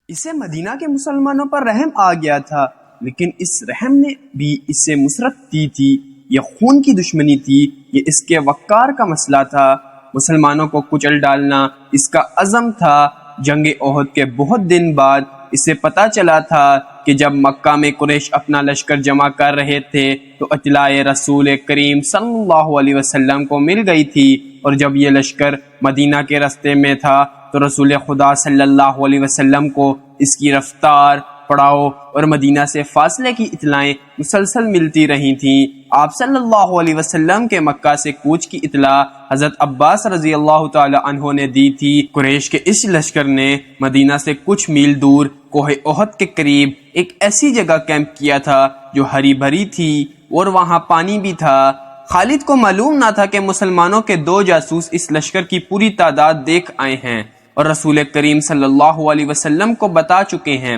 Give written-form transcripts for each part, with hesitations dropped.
اسے مدینہ کے مسلمانوں پر رحم آ گیا تھا، لیکن اس رحم نے بھی اسے مسرت دی تھی۔ یہ خون کی دشمنی تھی، یہ اس کے وقار کا مسئلہ تھا۔ مسلمانوں کو کچل ڈالنا اس کا عزم تھا۔ جنگ احد کے بہت دن بعد اسے پتہ چلا تھا کہ جب مکہ میں قریش اپنا لشکر جمع کر رہے تھے تو اطلاع رسول کریم صلی اللہ علیہ وسلم کو مل گئی تھی، اور جب یہ لشکر مدینہ کے راستے میں تھا تو رسول خدا صلی اللہ علیہ وسلم کو اس کی رفتار، پڑاؤ اور مدینہ سے فاصلے کی اطلاعیں مسلسل ملتی رہی تھیں۔ آپ صلی اللہ علیہ وسلم کے مکہ سے کوچ کی اطلاع حضرت عباس رضی اللہ تعالی عنہ نے دی تھی۔ قریش کے اس لشکر نے مدینہ سے کچھ میل دور کوہ احد کے قریب ایک ایسی جگہ کیمپ کیا تھا جو ہری بھری تھی اور وہاں پانی بھی تھا۔ خالد کو معلوم نہ تھا کہ مسلمانوں کے 2 جاسوس اس لشکر کی پوری تعداد دیکھ آئے ہیں اور رسول کریم صلی اللہ علیہ وسلم کو بتا چکے ہیں۔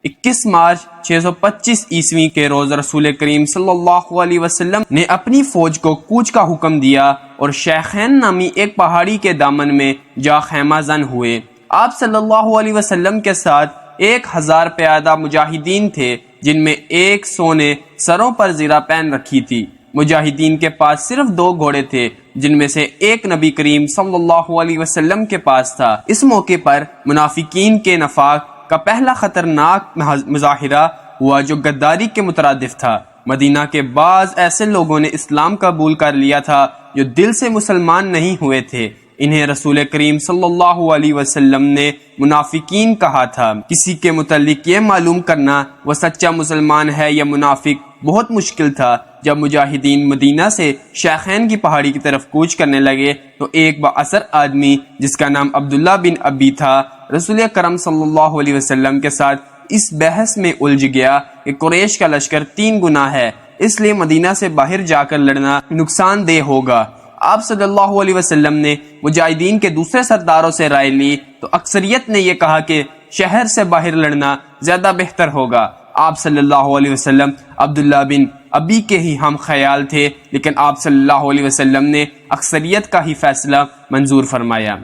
21 مارچ 625 عیسوی کے روز رسول کریم صلی اللہ علیہ وسلم نے اپنی فوج کو کوچ کا حکم دیا اور شیخین نامی ایک پہاڑی کے دامن میں جا خیمہ زن ہوئے۔ آپ صلی اللہ علیہ وسلم کے ساتھ 1000 پیادہ مجاہدین تھے، جن میں 100 نے سروں پر زرہ پہن رکھی تھی۔ مجاہدین کے پاس صرف 2 گھوڑے تھے، جن میں سے ایک نبی کریم صلی اللہ علیہ وسلم کے پاس تھا۔ اس موقع پر منافقین کے نفاق کا پہلا خطرناک مظاہرہ ہوا جو غداری کے مترادف تھا۔ مدینہ کے بعض ایسے لوگوں نے اسلام قبول کر لیا تھا جو دل سے مسلمان نہیں ہوئے تھے۔ انہیں رسول کریم صلی اللہ علیہ وسلم نے منافقین کہا تھا۔ کسی کے متعلق یہ معلوم کرنا وہ سچا مسلمان ہے یا منافق بہت مشکل تھا۔ جب مجاہدین مدینہ سے شیخین کی پہاڑی کی طرف کوچ کرنے لگے تو ایک با اثر آدمی جس کا نام عبداللہ بن ابی تھا، رسول کرم صلی اللہ علیہ وسلم کے ساتھ اس بحث میں الجھ گیا کہ قریش کا لشکر 3 گنا ہے، اس لیے مدینہ سے باہر جا کر لڑنا نقصان دہ ہوگا۔ آپ صلی اللہ علیہ وسلم نے مجاہدین کے دوسرے سرداروں سے رائے لی تو اکثریت نے یہ کہا کہ شہر سے باہر لڑنا زیادہ بہتر ہوگا۔ آپ صلی اللہ علیہ وسلم عبداللہ بن ابی کے ہی ہم خیال تھے، لیکن آپ صلی اللہ علیہ وسلم نے اکثریت کا ہی فیصلہ منظور فرمایا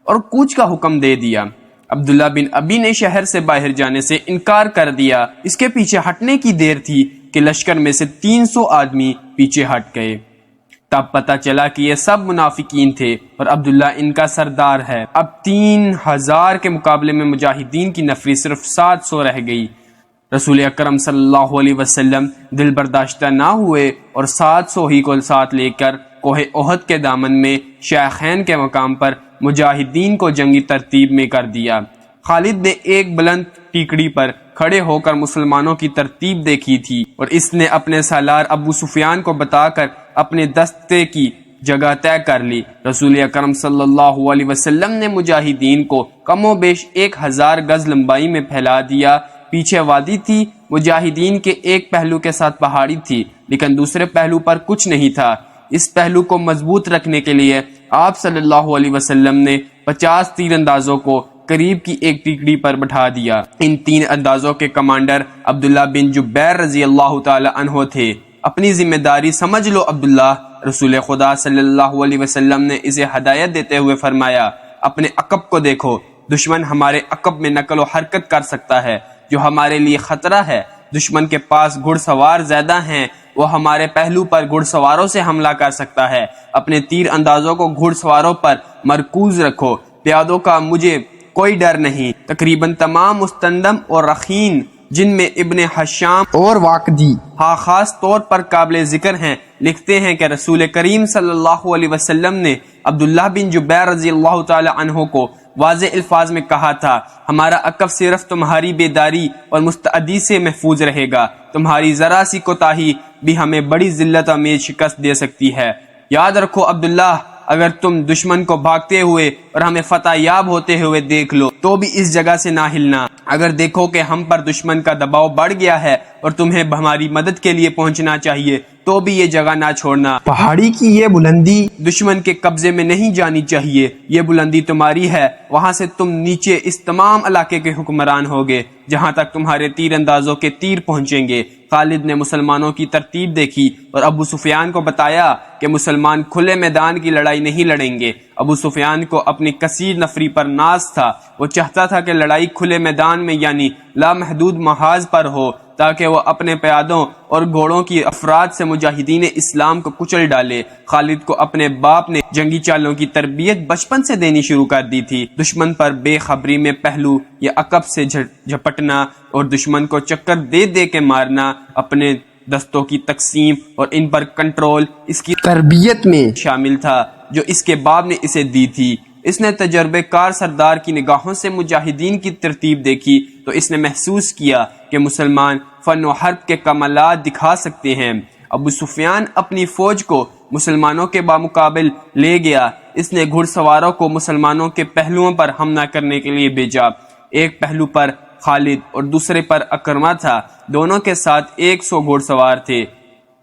اور کوچ کا حکم دے دیا۔ عبداللہ بن ابی نے شہر سے باہر جانے سے انکار کر دیا۔ اس کے پیچھے ہٹنے کی دیر تھی کہ لشکر میں سے 300 آدمی پیچھے ہٹ گئے۔ تب پتہ چلا کہ یہ سب منافقین تھے اور عبداللہ ان کا سردار ہے۔ اب 3000 کے مقابلے میں مجاہدین کی نفری صرف 700 رہ گئی۔ رسول اکرم صلی اللہ علیہ وسلم دل برداشتہ نہ ہوئے اور 700 ہی کو ساتھ لے کر کوہ احد کے دامن میں شیخین کے مقام پر مجاہدین کو جنگی ترتیب میں کر دیا۔ خالد نے ایک بلند ٹیکڑی پر کھڑے ہو کر مسلمانوں کی ترتیب دیکھی تھی اور اس نے اپنے سالار ابو سفیان کو بتا کر اپنے دستے کی جگہ طے کر لی۔ رسول اکرم صلی اللہ علیہ وسلم نے مجاہدین کو کم و بیش 1000 گز لمبائی میں پھیلا دیا۔ پیچھے وادی تھی، مجاہدین کے ایک پہلو کے ساتھ پہاڑی تھی، لیکن دوسرے پہلو پر کچھ نہیں تھا۔ اس پہلو کو مضبوط رکھنے کے لیے آپ صلی اللہ علیہ وسلم نے 50 تیر اندازوں کو قریب کی ایک ٹیکڑی پر بٹھا دیا۔ ان 3 اندازوں کے کمانڈر عبداللہ بن جبیر رضی اللہ تعالی عنہ تھے۔ اپنی ذمہ داری سمجھ لو عبداللہ، رسول خدا صلی اللہ علیہ وسلم نے اسے ہدایت دیتے ہوئے فرمایا، اپنے عقب کو دیکھو، دشمن ہمارے عقب میں نقل و حرکت کر سکتا ہے جو ہمارے لیے خطرہ ہے۔ دشمن کے پاس گھڑ سوار زیادہ ہیں، وہ ہمارے پہلو پر گھڑ سواروں سے حملہ کر سکتا ہے۔ اپنے تیر اندازوں کو گھڑ سواروں پر مرکوز رکھو، پیادوں کا مجھے کوئی ڈر نہیں۔ تقریباً تمام مستندم اور رخین جن میں ابن حشام اور واقدی خاص طور پر قابل ذکر ہیں، لکھتے ہیں کہ رسول کریم صلی اللہ علیہ وسلم نے عبداللہ بن جبیر رضی اللہ تعالی عنہ کو واضح الفاظ میں کہا تھا، ہمارا عقب صرف تمہاری بیداری اور مستعدی سے محفوظ رہے گا، تمہاری ذرا سی کوتاہی بھی ہمیں بڑی ذلت آمیز شکست دے سکتی ہے۔ یاد رکھو عبداللہ، اگر تم دشمن کو بھاگتے ہوئے اور ہمیں فتح یاب ہوتے ہوئے دیکھ لو تو بھی اس جگہ سے نہ ہلنا۔ اگر دیکھو کہ ہم پر دشمن کا دباؤ بڑھ گیا ہے اور تمہیں ہماری مدد کے لیے پہنچنا چاہیے تو بھی یہ جگہ نہ چھوڑنا۔ پہاڑی کی یہ بلندی دشمن کے قبضے میں نہیں جانی چاہیے، یہ بلندی تمہاری ہے، وہاں سے تم نیچے اس تمام علاقے کے حکمران ہوگے جہاں تک تمہارے تیر اندازوں کے تیر پہنچیں گے۔ خالد نے مسلمانوں کی ترتیب دیکھی اور ابو سفیان کو بتایا کہ مسلمان کھلے میدان کی لڑائی نہیں لڑیں گے۔ ابو سفیان کو اپنی کثیر نفری پر ناز تھا، وہ چاہتا تھا کہ لڑائی کھلے میدان میں یعنی لامحدود محاذ پر ہو تاکہ وہ اپنے پیادوں اور گھوڑوں کی افراد سے مجاہدین اسلام کو کچل ڈالے۔ خالد کو اپنے باپ نے جنگی چالوں کی تربیت بچپن سے دینی شروع کر دی تھی۔ دشمن پر بے خبری میں پہلو یا عقب سے جھپٹنا اور دشمن کو چکر دے دے کے مارنا، اپنے دستوں کی تقسیم اور ان پر کنٹرول اس کی تربیت میں شامل تھا جو اس کے باپ نے اسے دی تھی۔ اس نے تجربے کار سردار کی نگاہوں سے مجاہدین کی ترتیب دیکھی تو اس نے محسوس کیا کہ مسلمان فن و حرب کے کمالات دکھا سکتے ہیں۔ ابو سفیان اپنی فوج کو مسلمانوں کے بامقابل لے گیا۔ اس نے گھڑ سواروں کو مسلمانوں کے پہلوؤں پر حملہ کرنے کے لیے بھیجا۔ ایک پہلو پر خالد اور دوسرے پر اکرمہ تھا، دونوں کے ساتھ 100 گھڑ سوار تھے۔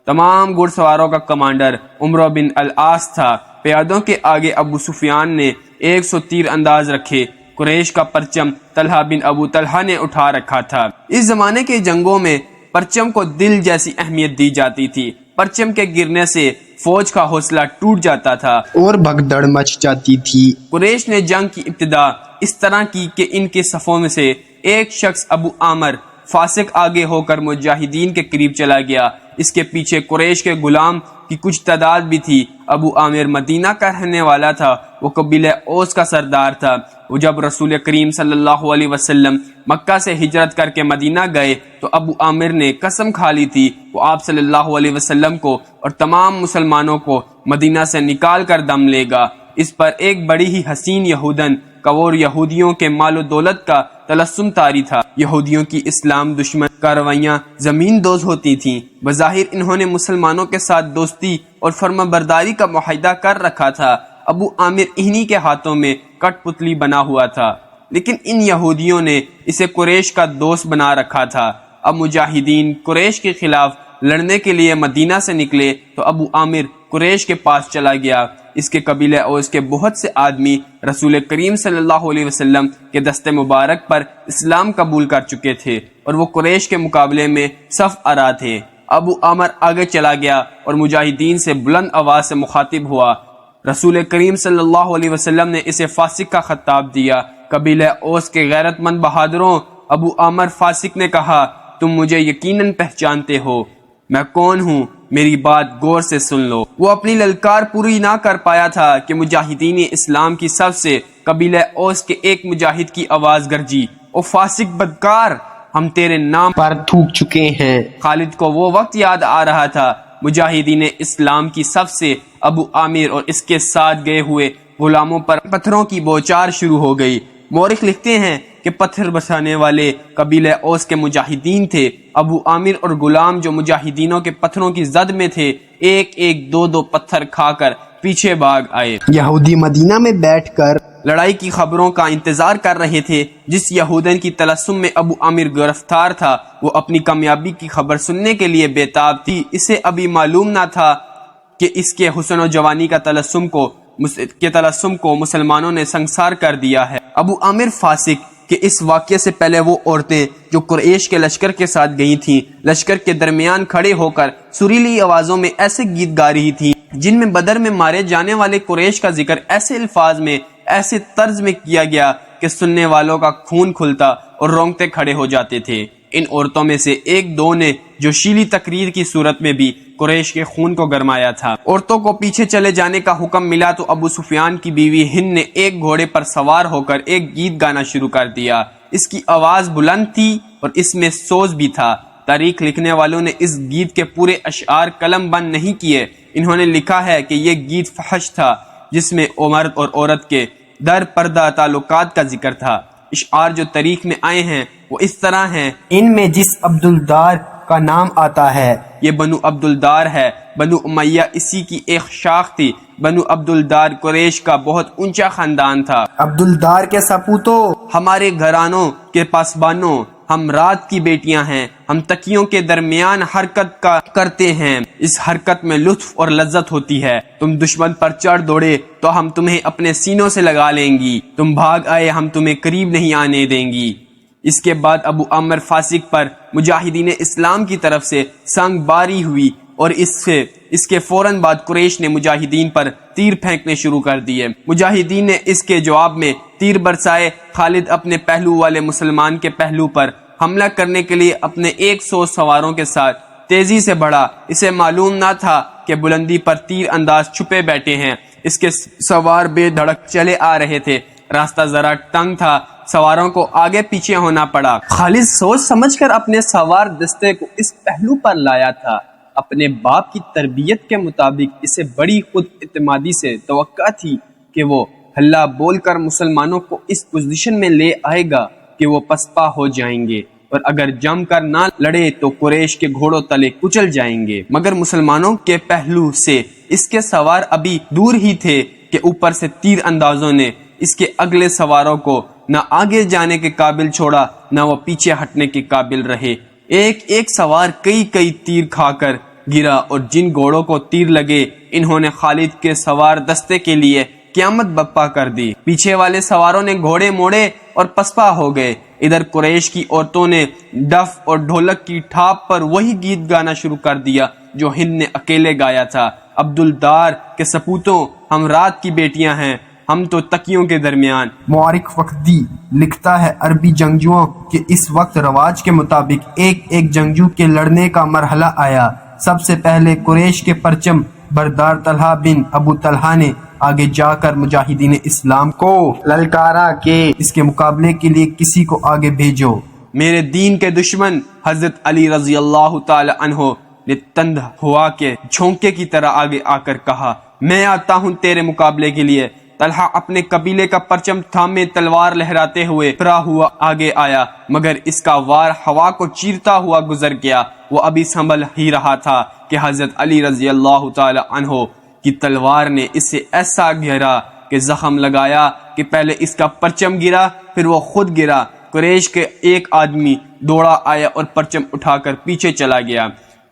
تمام گھڑ سواروں کا کمانڈر عمرو بن العاص تھا۔ پیادوں کے آگے ابو سفیان نے 100 تیر انداز رکھے۔ قریش کا پرچم طلحہ بن ابو طلحہ نے اٹھا رکھا تھا۔ اس زمانے کے جنگوں میں پرچم کو دل جیسی اہمیت دی جاتی تھی۔ پرچم کے گرنے سے فوج کا حوصلہ ٹوٹ جاتا تھا اور بھگدڑ مچ جاتی تھی۔ قریش نے جنگ کی ابتدا اس طرح کی کہ ان کے صفوں میں سے ایک شخص ابو عامر فاسق آگے ہو کر مجاہدین کے قریب چلا گیا۔ اس کے پیچھے قریش کے غلام کی کچھ تعداد بھی تھی۔ ابو عامر مدینہ کا رہنے والا تھا، وہ قبیلہ اوس کا سردار تھا۔ وہ جب رسول کریم صلی اللہ علیہ وسلم مکہ سے ہجرت کر کے مدینہ گئے تو ابو عامر نے قسم کھا لی تھی وہ آپ صلی اللہ علیہ وسلم کو اور تمام مسلمانوں کو مدینہ سے نکال کر دم لے گا۔ اس پر ایک بڑی ہی حسین یہودن کور یہودیوں کے مال و دولت کا تلسم طاری تھا۔ یہودیوں کی اسلام دشمن کارروائیاں زمین دوز ہوتی تھیں۔ بظاہر انہوں نے مسلمانوں کے ساتھ دوستی اور فرما برداری کا معاہدہ کر رکھا تھا۔ ابو عامر انہی کے ہاتھوں میں کٹ پتلی بنا ہوا تھا، لیکن ان یہودیوں نے اسے قریش کا دوست بنا رکھا تھا۔ اب مجاہدین قریش کے خلاف لڑنے کے لیے مدینہ سے نکلے تو ابو عامر قریش کے پاس چلا گیا۔ اس کے قبیلے اور اس کے بہت سے آدمی رسول کریم صلی اللہ علیہ وسلم کے دست مبارک پر اسلام قبول کر چکے تھے اور وہ قریش کے مقابلے میں صف آرا تھے۔ ابو عامر آگے چلا گیا اور مجاہدین سے بلند آواز سے مخاطب ہوا۔ رسول کریم صلی اللہ علیہ وسلم نے اسے فاسق کا خطاب دیا۔ قبیلہ اوس کے غیرت مند بہادروں، ابو عامر فاسق نے کہا، تم مجھے یقیناً پہچانتے ہو، میں کون ہوں، میری بات غور سے سن لو۔ وہ اپنی للکار پوری نہ کر پایا تھا کہ مجاہدین اسلام کی صف سے قبیلہ اوس کے ایک مجاہد کی آواز گرجی، او فاسق بدکار، ہم تیرے نام پر تھوک چکے ہیں۔ خالد کو وہ وقت یاد آ رہا تھا۔ مجاہدین اسلام کی صف سے ابو عامر اور اس کے ساتھ گئے ہوئے غلاموں پر پتھروں کی بوچار شروع ہو گئی۔ مورخ لکھتے ہیں کہ پتھر برسانے والے قبیلہ اوس کے مجاہدین تھے۔ ابو عامر اور غلام جو مجاہدینوں کے پتھروں کی زد میں تھے، ایک ایک دو پتھر کھا کر پیچھے بھاگ آئے۔ یہودی مدینہ میں بیٹھ کر لڑائی کی خبروں کا انتظار کر رہے تھے۔ جس یہودن کی تلسم میں ابو عامر گرفتار تھا، وہ اپنی کامیابی کی خبر سننے کے لیے بےتاب تھی۔ اسے ابھی معلوم نہ تھا کہ اس کے حسن و جوانی کا تلسم کو مسلمانوں نے سنگسار کر دیا ہے۔ ابو عامر فاسق کہ اس واقعے سے پہلے وہ عورتیں جو قریش کے لشکر کے ساتھ گئی تھیں، لشکر کے درمیان کھڑے ہو کر سریلی آوازوں میں ایسے گیت گا رہی تھیں جن میں بدر میں مارے جانے والے قریش کا ذکر ایسے الفاظ میں، ایسے طرز میں کیا گیا کہ سننے والوں کا خون کھلتا اور رونگٹے کھڑے ہو جاتے تھے۔ ان عورتوں میں سے ایک دو نے جوشیلی تقریر کی صورت میں بھی قریش کے خون کو گرمایا تھا۔ عورتوں کو پیچھے چلے جانے کا حکم ملا تو ابو سفیان کی بیوی ہند نے ایک گھوڑے پر سوار ہو کر ایک گیت گانا شروع کر دیا۔ اس کی آواز بلند تھی اور اس میں سوز بھی تھا۔ تاریخ لکھنے والوں نے اس گیت کے پورے اشعار قلم بند نہیں کیے۔ انہوں نے لکھا ہے کہ یہ گیت فحش تھا جس میں مرد اور عورت کے در پردہ تعلقات کا ذکر تھا۔ اشعار جو تاریخ میں آئے ہیں وہ اس طرح ہیں، ان میں جس عبدالدار کا نام آتا ہے یہ بنو عبدالدار ہے۔ بنو امیہ اسی کی ایک شاخ تھی۔ بنو عبدالدار قریش کا بہت اونچا خاندان تھا۔ عبدالدار کے سپوتوں، ہمارے گھرانوں کے پاسبانوں، ہم رات کی بیٹیاں ہیں، ہم تکیوں کے درمیان حرکت کرتے ہیں، اس حرکت میں لطف اور لذت ہوتی ہے۔ تم دشمن پر چڑھ دوڑے تو ہم تمہیں اپنے سینوں سے لگا لیں گی، تم بھاگ آئے ہم تمہیں قریب نہیں آنے دیں گی۔ اس کے بعد ابو عامر فاسق پر مجاہدین اسلام کی طرف سے سنگ باری ہوئی، اور اس کے فوراً بعد قریش نے مجاہدین پر تیر پھینکنے شروع کر دیے۔ مجاہدین نے اس کے جواب میں تیر برسائے۔ خالد اپنے پہلو والے مسلمان کے پہلو پر حملہ کرنے کے لیے اپنے 100 سواروں کے ساتھ تیزی سے بڑھا۔ اسے معلوم نہ تھا کہ بلندی پر تیر انداز چھپے بیٹھے ہیں۔ اس کے سوار بے دھڑک چلے آ رہے تھے، راستہ ذرا تنگ تھا، سواروں کو آگے پیچھے ہونا پڑا۔ خالد سوچ سمجھ کر اپنے سوار دستے کو اس پہلو پر لایا تھا۔ اپنے باپ کی تربیت کے مطابق اسے بڑی خود اعتمادی سے توقع تھی کہ وہ ہلا بول کر مسلمانوں کو اس پوزیشن میں لے آئے گا کہ وہ پسپا ہو جائیں گے، اور اگر جم کر نہ لڑے تو قریش کے گھوڑوں تلے کچل جائیں گے۔ مگر مسلمانوں کے پہلو سے اس کے سوار ابھی دور ہی تھے کہ اوپر سے تیر اندازوں نے اس کے اگلے سواروں کو نہ آگے جانے کے قابل چھوڑا، نہ وہ پیچھے ہٹنے کے قابل رہے۔ ایک ایک سوار کئی تیر کھا کر گرا، اور جن گھوڑوں کو تیر لگے انہوں نے خالد کے سوار دستے کے لیے قیامت برپا کر دی۔ پیچھے والے سواروں نے گھوڑے موڑے اور پسپا ہو گئے۔ ادھر قریش کی عورتوں نے ڈف اور ڈھولک کی ٹھاپ پر وہی گیت گانا شروع کر دیا جو ہند نے اکیلے گایا تھا۔ عبدالدار کے سپوتوں، ہم رات کی بیٹیاں ہیں، ہم تو تکیوں کے درمیان۔ مورخ فخری لکھتا ہے عربی جنگجوؤں کے اس وقت رواج کے مطابق ایک جنگجو کے لڑنے کا مرحلہ آیا۔ سب سے پہلے قریش کے پرچم بردار طلحہ بن ابو طلحہ نے آگے جا کر مجاہدین اسلام کو للکارا کہ اس کے مقابلے کے لیے کسی کو آگے بھیجو۔ میرے دین کے دشمن حضرت علی رضی اللہ تعالی عنہ نے تند ہوا کے جھونکے کی طرح آگے آ کر کہا، میں آتا ہوں تیرے مقابلے کے لیے۔ طلحہ اپنے قبیلے کا پرچم تھامے تلوار لہراتے ہوئے پھرا ہوا آگے آیا، مگر اس کا وار ہوا کو چیرتا ہوا گزر گیا۔ وہ ابھی سنبھل ہی رہا تھا کہ حضرت علی رضی اللہ تعالی عنہ کی تلوار نے اسے ایسا گھیرا کہ زخم لگایا کہ پہلے اس کا پرچم گرا، پھر وہ خود گرا۔ قریش کے ایک آدمی دوڑا آیا اور پرچم اٹھا کر پیچھے چلا گیا۔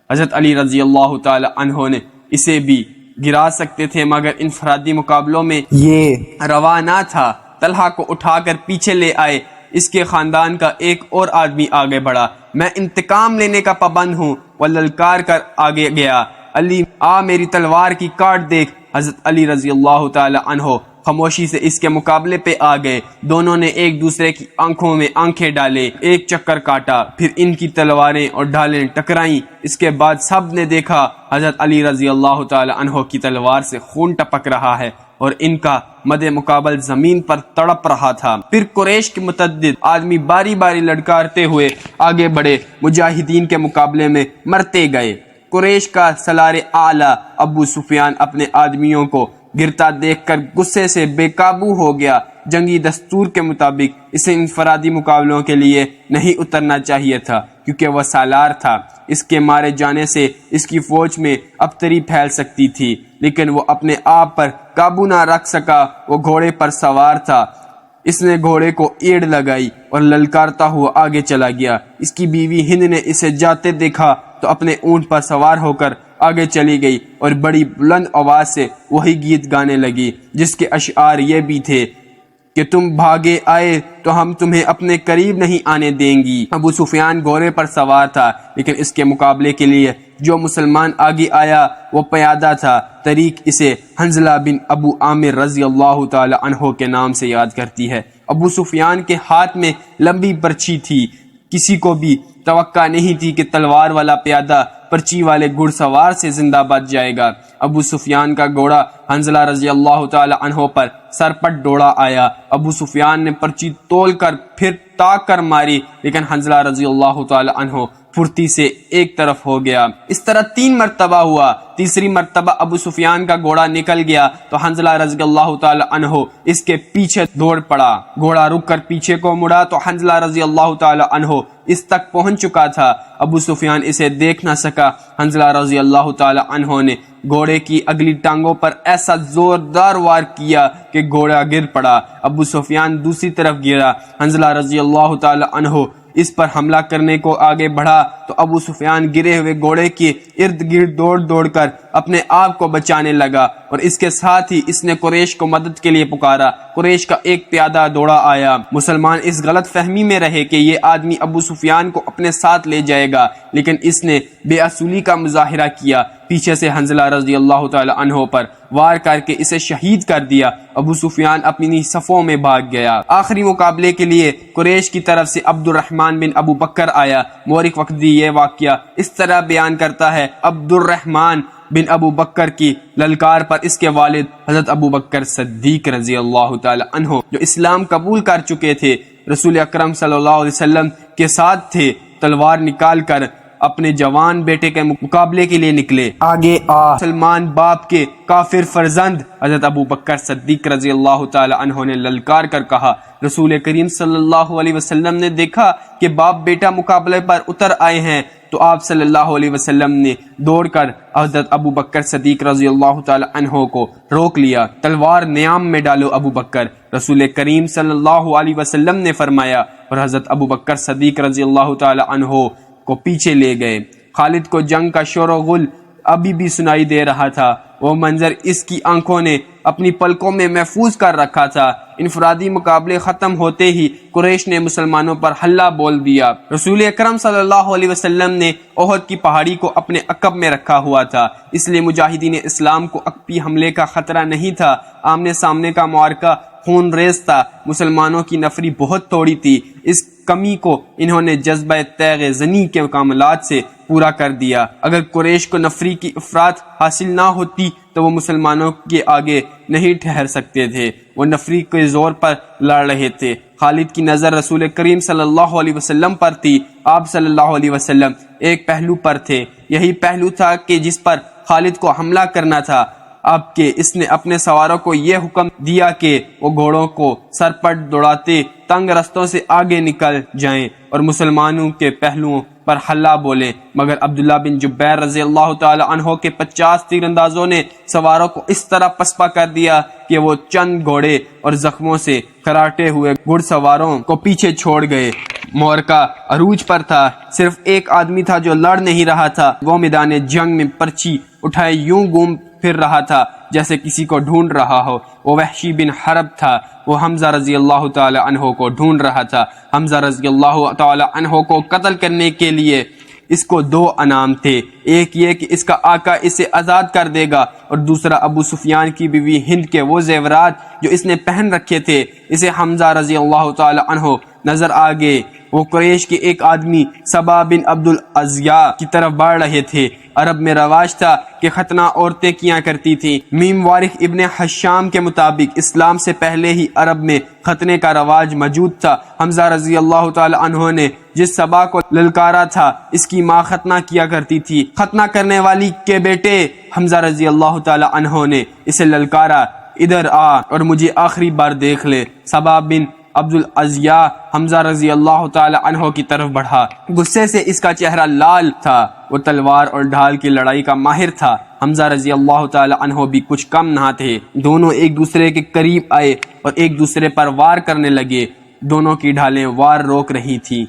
حضرت علی رضی اللہ تعالی عنہ نے اسے بھی گرا سکتے تھے، مگر انفرادی مقابلوں میں یہ روا نہ تھا۔ طلحہ کو اٹھا کر پیچھے لے آئے۔ اس کے خاندان کا ایک اور آدمی آگے بڑھا، میں انتقام لینے کا پابند ہوں، وہ للکار کر آگے گیا، علی آ میری تلوار کی کاٹ دیکھ۔ حضرت علی رضی اللہ تعالی عنہ خاموشی سے اس کے مقابلے پہ آ گئے۔ دونوں نے ایک دوسرے کی آنکھوں میں آنکھیں ڈالے، ایک چکر کاٹا، پھر ان کی تلواریں اور ڈھالیں ٹکرائیں۔ اس کے بعد سب نے دیکھا حضرت علی رضی اللہ تعالی عنہ کی تلوار سے خون ٹپک رہا ہے اور ان کا مد مقابل زمین پر تڑپ رہا تھا۔ پھر قریش کے متعدد آدمی باری باری لڑکارتے ہوئے آگے بڑھے، مجاہدین کے مقابلے میں مرتے گئے۔ قریش کا سالار اعلی ابو سفیان اپنے آدمیوں کو گرتا دیکھ کر غصے سے بے قابو ہو گیا۔ جنگی دستور کے مطابق اسے انفرادی مقابلوں کے لیے نہیں اترنا چاہیے تھا، کیونکہ وہ سالار تھا۔ اس کے مارے جانے سے اس کی فوج میں ابتری پھیل سکتی تھی، لیکن وہ اپنے آپ پر قابو نہ رکھ سکا۔ وہ گھوڑے پر سوار تھا، اس نے گھوڑے کو ایڑ لگائی اور للکارتا ہوا آگے چلا گیا۔ اس کی بیوی ہند نے اسے جاتے دیکھا تو اپنے اونٹ پر سوار ہو کر آگے چلی گئی اور بڑی بلند آواز سے وہی گیت گانے لگی، جس کے اشعار یہ بھی تھے کہ تم بھاگے آئے تو ہم تمہیں اپنے قریب نہیں آنے دیں گی۔ ابو سفیان گھوڑے پر سوار تھا، لیکن اس کے مقابلے کے لیے جو مسلمان آگے آیا وہ پیادہ تھا۔ تاریخ اسے حنظلہ بن ابو عامر رضی اللہ تعالی عنہ کے نام سے یاد کرتی ہے۔ ابو سفیان کے ہاتھ میں لمبی برچھی تھی۔ کسی کو بھی توقع نہیں تھی کہ تلوار والا پیادہ پرچی والے گھڑ سوار سے زندہ بچ جائے گا۔ ابو سفیان کا گھوڑا حنظلہ رضی اللہ تعالی عنہ پر سر پٹ دوڑا آیا۔ ابو سفیان نے پرچی تول کر پھر تاک کر ماری، لیکن حنظلہ رضی اللہ تعالی عنہ پھرتی سے ایک طرف ہو گیا۔ اس طرح 3 مرتبہ ہوا۔ تیسری مرتبہ ابو سفیان کا گھوڑا نکل گیا تو حنظلہ رضی اللہ تعالی عنہ اس کے پیچھے دوڑ پڑا۔ گھوڑا رک کر پیچھے کو مڑا تو حنظلہ رضی اللہ تعالی عنہ اس تک پہنچ چکا تھا۔ ابو سفیان اسے دیکھ نہ سکا۔ حنظلہ رضی اللہ تعالی عنہ نے گھوڑے کی اگلی ٹانگوں پر ایسا زوردار وار کیا کہ گھوڑا گر پڑا۔ ابو سفیان دوسری طرف گرا۔ حنظلہ رضی اللہ تعالی عنہ اس پر حملہ کرنے کو آگے بڑھا تو ابو سفیان گرے ہوئے گھوڑے کے ارد گرد دوڑ دوڑ کر اپنے آپ کو بچانے لگا، اور اس کے ساتھ ہی اس نے قریش کو مدد کے لیے پکارا۔ قریش کا ایک پیادہ دوڑا آیا۔ مسلمان اس غلط فہمی میں رہے کہ یہ آدمی ابو سفیان کو اپنے ساتھ لے جائے گا، لیکن اس نے بے اصولی کا مظاہرہ کیا، پیچھے سے حنظلہ رضی اللہ تعالی عنہ پر وار کر کے اسے شہید کر دیا۔ ابو سفیان اپنی صفوں میں بھاگ گیا۔ آخری مقابلے کے لیے قریش کی طرف سے عبد الرحمن بن ابو بکر آیا۔ مورخ وقتی یہ واقعہ اس طرح بیان کرتا ہے: عبد الرحمن بن ابو بکر کی للکار پر اس کے والد حضرت ابو بکر صدیق رضی اللہ تعالی عنہ، جو اسلام قبول کر چکے تھے، رسول اکرم صلی اللہ علیہ وسلم کے ساتھ تھے، تلوار نکال کر اپنے جوان بیٹے کے مقابلے کے لیے نکلے۔ آگے مسلمان باپ کے کافر فرزند حضرت ابو بکر صدیق رضی اللہ تعالی عنہ نے للکار کر کہا: رسول کریم صلی اللہ علیہ وسلم نے دیکھا کہ باپ بیٹا مقابلے پر اتر آئے ہیں، تو آپ صلی اللہ علیہ وسلم نے دوڑ کر حضرت ابو بکر صدیق رضی اللہ تعالی عنہ کو روک لیا۔ تلوار نیام میں ڈالو ابو بکر، رسول کریم صلی اللہ علیہ وسلم نے فرمایا، اور حضرت ابو بکر صدیق رضی اللہ تعالی عنہ کو پیچھے لے گئے۔ خالد کو جنگ کا شور و غل ابھی بھی سنائی دے رہا تھا۔ وہ منظر اس کی آنکھوں نے اپنی پلکوں میں محفوظ کر رکھا تھا۔ انفرادی مقابلے ختم ہوتے ہی قریش نے مسلمانوں پر حلہ بول دیا۔ رسول اکرم صلی اللہ علیہ وسلم نے احد کی پہاڑی کو اپنے عقب میں رکھا ہوا تھا، اس لیے مجاہدین اسلام کو عقبی حملے کا خطرہ نہیں تھا۔ آمنے سامنے کا معرکہ خون ریز تھا۔ مسلمانوں کی نفری بہت تھوڑی تھی۔ اس کمی کو انہوں نے جذبہ تیغ زنی کے کاملات سے پورا کر دیا۔ اگر قریش کو نفری کی افراط حاصل نہ ہوتی تو وہ مسلمانوں کے آگے نہیں ٹھہر سکتے تھے، وہ نفری کے زور پر لڑ رہے تھے۔ خالد کی نظر رسول کریم صلی اللہ علیہ وسلم پر تھی۔ آپ صلی اللہ علیہ وسلم ایک پہلو پر تھے، یہی پہلو تھا کہ جس پر خالد کو حملہ کرنا تھا۔ اب کہ اس نے اپنے سواروں کو یہ حکم دیا کہ وہ گھوڑوں کو سرپٹ دوڑاتے تنگ رستوں سے آگے نکل جائیں اور مسلمانوں کے پہلوؤں پر حلہ بولیں، مگر عبداللہ بن جبیر رضی اللہ تعالی عنہ کے 50 تیر اندازوں نے سواروں کو اس طرح پسپا کر دیا کہ وہ چند گھوڑے اور زخموں سے کراٹے ہوئے گھڑ سواروں کو پیچھے چھوڑ گئے۔ معرکہ عروج پر تھا۔ صرف ایک آدمی تھا جو لڑ نہیں رہا تھا۔ وہ میدان جنگ میں پرچی اٹھائے یوں گھوم پھر رہا تھا جیسے کسی کو ڈھونڈ رہا ہو۔ وہ وحشی بن حرب تھا۔ وہ حمزہ رضی اللہ تعالی عنہ کو ڈھونڈ رہا تھا۔ حمزہ رضی اللہ تعالی عنہ کو قتل کرنے کے لیے اس کو 2 انعام تھے، ایک یہ کہ اس کا آقا اسے آزاد کر دے گا، اور دوسرا ابو سفیان کی بیوی ہند کے وہ زیورات جو اس نے پہن رکھے تھے۔ اسے حمزہ رضی اللہ تعالی عنہ نظر آ گئے۔ وہ قریش کے ایک آدمی سبا بن عبد العزیہ کی طرف بڑھ رہے تھے۔ عرب میں رواج تھا کہ ختنہ عورتیں کیا کرتی تھیں۔ میم وارخ ابن حشام کے مطابق اسلام سے پہلے ہی عرب میں ختنے کا رواج موجود تھا۔ حمزہ رضی اللہ تعالی عنہ نے جس سبا کو للکارا تھا اس کی ماں ختنہ کیا کرتی تھی۔ ختنہ کرنے والی کے بیٹے حمزہ رضی اللہ تعالی عنہ نے اسے للکارا، ادھر آ اور مجھے آخری بار دیکھ لے۔ سبا بن عبد العزیہ حمزہ رضی اللہ تعالی عنہ کی طرف بڑھا۔ غصے سے اس کا چہرہ لال تھا۔ وہ تلوار اور ڈھال کی لڑائی کا ماہر تھا۔ حمزہ رضی اللہ تعالی عنہ بھی کچھ کم نہ تھے۔ دونوں ایک دوسرے کے قریب آئے اور ایک دوسرے پر وار کرنے لگے۔ دونوں کی ڈھالیں وار روک رہی تھی۔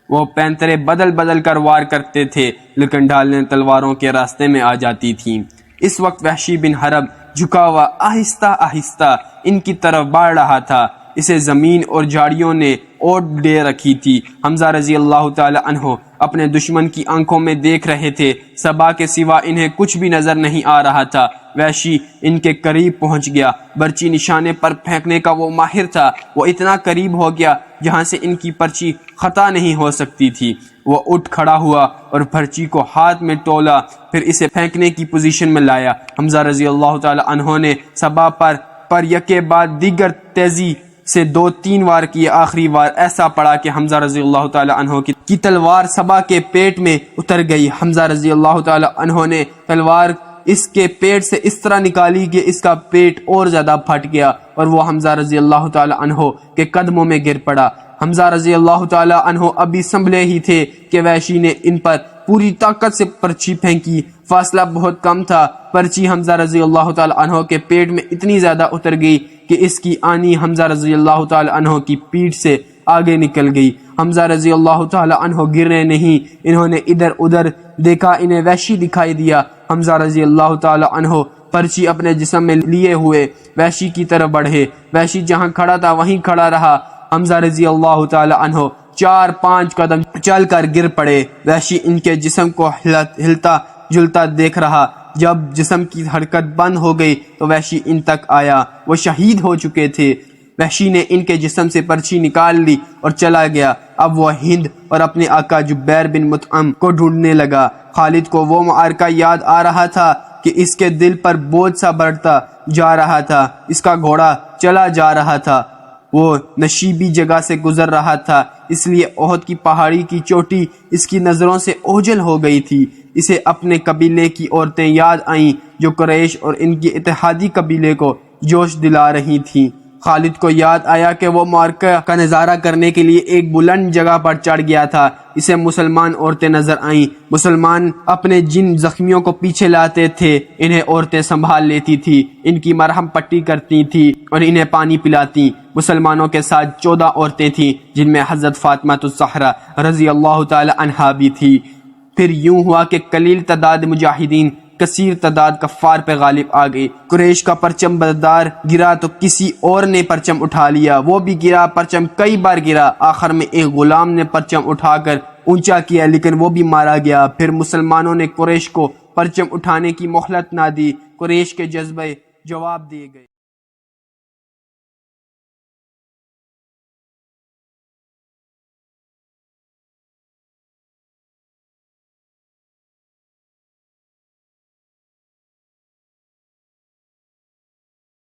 وہ پینترے بدل بدل کر وار کرتے تھے، لیکن ڈھالیں تلواروں کے راستے میں آ جاتی تھیں۔ اس وقت وحشی بن حرب جھکا ہوا آہستہ آہستہ ان کی طرف بڑھ رہا تھا۔ اسے زمین اور جھاڑیوں نے اوٹ دے رکھی تھی۔ حمزہ رضی اللہ تعالی عنہ اپنے دشمن کی آنکھوں میں دیکھ رہے تھے۔ سبا کے سوا انہیں کچھ بھی نظر نہیں آ رہا تھا۔ وحشی ان کے قریب پہنچ گیا۔ برچی نشانے پر پھینکنے کا وہ ماہر تھا۔ وہ اتنا قریب ہو گیا جہاں سے ان کی پرچی خطا نہیں ہو سکتی تھی۔ وہ اٹھ کھڑا ہوا اور پرچی کو ہاتھ میں تولا، پھر اسے پھینکنے کی پوزیشن میں لایا۔ حمزہ رضی اللہ تعالی عنہ نے سبا پر یکے بعد دیگر تیزی سے 2-3 وار کیے۔ آخری وار ایسا پڑا کہ حمزہ رضی اللہ تعالی عنہ کی تلوار سبا کے پیٹ میں اتر گئی۔ حمزہ رضی اللہ تعالی عنہ نے تلوار اس کے پیٹ سے اس طرح نکالی کہ اس کا پیٹ اور زیادہ پھٹ گیا اور وہ حمزہ رضی اللہ تعالی عنہ کے قدموں میں گر پڑا۔ حمزہ رضی اللہ تعالی عنہ ابھی سنبھلے ہی تھے کہ وحشی نے ان پر پوری طاقت سے پرچی پھینکی۔ فاصلہ بہت کم تھا۔ پرچی حمزہ رضی اللہ تعالی عنہ کے پیٹ میں اتنی زیادہ اتر گئی کہ اس کی آنی حمزہ رضی اللہ تعالی عنہ کی پیٹھ سے آگے نکل گئی۔ حمزہ رضی اللہ تعالی عنہ گرے نہیں، انہوں نے ادھر ادھر دیکھا، انہیں وحشی دکھائی دیا۔ حمزہ رضی اللہ تعالی عنہ پرچی اپنے جسم میں لیے ہوئے وحشی کی طرف بڑھے۔ وحشی جہاں کھڑا تھا وہیں کھڑا رہا۔ حمزہ رضی اللہ تعالی عنہ 4-5 قدم چل کر گر پڑے۔ وحشی ان کے جسم کو ہلتا جلتا دیکھ رہا۔ جب جسم کی حرکت بند ہو گئی تو وحشی ان تک آیا، وہ شہید ہو چکے تھے۔ وحشی نے ان کے جسم سے پرچی نکال لی اور چلا گیا۔ اب وہ ہند اور اپنے آقا جبیر بن مطعم کو ڈھونڈنے لگا۔ خالد کو وہ معرکہ یاد آ رہا تھا کہ اس کے دل پر بوجھ سا بڑھتا جا رہا تھا، اس کا گھوڑا چلا جا رہا تھا، وہ نشیبی جگہ سے گزر رہا تھا، اس لیے احد کی پہاڑی کی چوٹی اس کی نظروں سے اوجھل ہو گئی تھی۔ اسے اپنے قبیلے کی عورتیں یاد آئیں جو قریش اور ان کے اتحادی قبیلے کو جوش دلا رہی تھیں۔ خالد کو یاد آیا کہ وہ معرکہ کا نظارہ کرنے کے لیے ایک بلند جگہ پر چڑھ گیا تھا۔ اسے مسلمان عورتیں نظر آئیں۔ مسلمان اپنے جن زخمیوں کو پیچھے لاتے تھے انہیں عورتیں سنبھال لیتی تھی، ان کی مرہم پٹی کرتی تھی اور انہیں پانی پلاتی۔ مسلمانوں کے ساتھ 14 عورتیں تھیں جن میں حضرت فاطمہ الزہرا رضی اللہ تعالی عنہا بھی تھی۔ پھر یوں ہوا کہ قلیل تعداد مجاہدین کثیر تعداد کفار پہ غالب آ گئی۔ قریش کا پرچم بردار گرا تو کسی اور نے پرچم اٹھا لیا، وہ بھی گرا، پرچم کئی بار گرا، آخر میں ایک غلام نے پرچم اٹھا کر اونچا کیا لیکن وہ بھی مارا گیا۔ پھر مسلمانوں نے قریش کو پرچم اٹھانے کی مہلت نہ دی، قریش کے جذبے جواب دیے گئے۔